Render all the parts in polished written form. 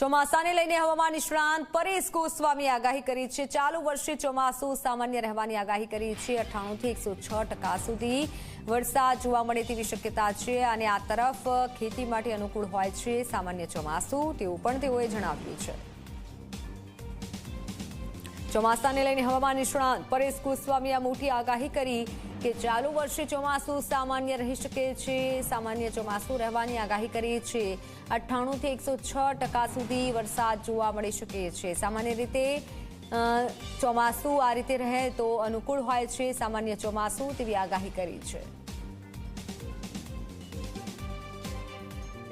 ચોમાસાને લઈને હવામાન નિષ્ણાંત પરેશ ગોસ્વામીએ આગાહી કરી છે। ચાલુ વર્ષે ચોમાસું સામાન્ય રહેવાની આગાહી કરી છે। 98 થી 106% સુધી વરસાદ જોવા મળે તેવી શક્યતા છે અને આ તરફ ખેતી માટે અનુકૂળ હોય છે સામાન્ય ચોમાસું, તેવું પણ તેઓએ જણાવ્યું છે। ચોમાસાને લઈને હવામાન નિષ્ણાંત પરેશ ગોસ્વામીએ મોટી આગાહી કરી કે ચાલુ વર્ષે ચોમાસું સામાન્ય રહી શકે છે। સામાન્ય ચોમાસું રહેવાની આગાહી કરી છે। 98 થી 106% સુધી વરસાદ જોવા મળી શકે છે। સામાન્ય રીતે ચોમાસું આ રીતે રહે તો અનુકૂળ હોય છે સામાન્ય ચોમાસું, તેવી આગાહી કરી છે।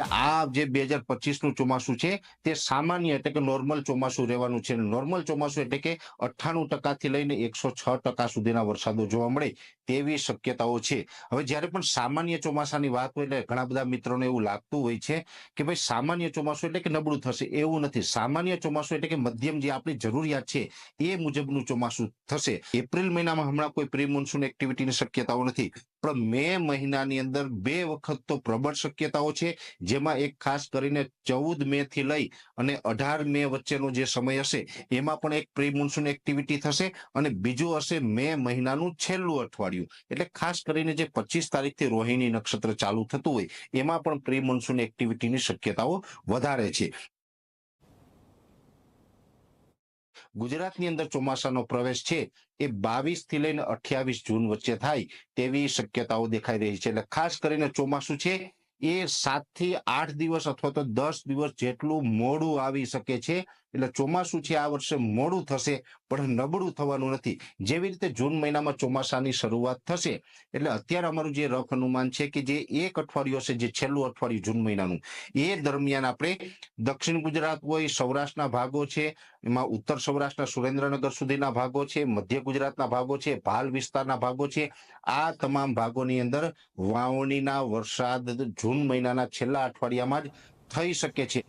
આ જે 2025 નું ચોમાસું છે તે સામાન્ય એટલે કે નોર્મલ ચોમાસું રહેવાનું છે। નોર્મલ ચોમાસું એટલે કે 98% થી લઈને 106% સુધીના વરસાદો જોવા મળે તેવી શક્યતાઓ છે। હવે જ્યારે પણ સામાન્ય ચોમાસાની વાત હોય એટલે ઘણા બધા મિત્રોને એવું લાગતું હોય છે કે ભાઈ સામાન્ય ચોમાસું એટલે કે નબળું થશે, એવું નથી। સામાન્ય ચોમાસું એટલે કે મધ્યમ જે આપણી જરૂરિયાત છે એ મુજબનું ચોમાસું થશે। એપ્રિલ મહિનામાં હમણાં કોઈ પ્રી મોન્સૂન એક્ટિવિટીની શક્યતાઓ નથી, પણ મે મહિનાની અંદર 2 વખત તો પ્રબળ શક્યતાઓ છે, જેમાં એક ખાસ કરીને 14 મે થી લઈ અને 18 મે વચ્ચેનો જે સમય હશે એમાં પણ એક પ્રી મોન્સૂન એક્ટિવિટી થશે અને બીજું હશે મે મહિનાનું છેલ્લું અઠવાડિયું, એટલે ખાસ કરીને જે 25 તારીખથી રોહિણી નક્ષત્ર ચાલુ થતું હોય એમાં પણ પ્રી મોન્સૂન એક્ટિવિટીની શક્યતાઓ વધારે છે। ગુજરાતની અંદર ચોમાસાનો પ્રવેશ છે એ 22 થી લઈને 28 જૂન વચ્ચે થાય તેવી શક્યતાઓ દેખાઈ રહી છે। એટલે ખાસ કરીને ચોમાસું છે એ 7 થી 8 દિવસ અથવા તો 10 દિવસ જેટલું મોડું આવી શકે છે। એટલે ચોમાસું છે આ વર્ષે મોડું થશે પણ નબળું થવાનું નથી। જેવી રીતે જૂન મહિનામાં ચોમાસાની શરૂઆત થશે એટલે અત્યારે અમારું જે રફ અનુમાન છે કે જે એક અઠવાડિયું હશે, જે છેલ્લું અઠવાડિયું જૂન મહિનાનું, એ દરમિયાન આપણે દક્ષિણ ગુજરાત હોય, સૌરાષ્ટ્રના ભાગો છે, એમાં ઉત્તર સૌરાષ્ટ્રના સુરેન્દ્રનગર સુધીના ભાગો છે, મધ્ય ગુજરાતના ભાગો છે, ભાલ વિસ્તારના ભાગો છે, આ તમામ ભાગોની અંદર વાવણીના વરસાદ જૂન મહિનાના છેલ્લા અઠવાડિયામાં જ થઈ શકે છે।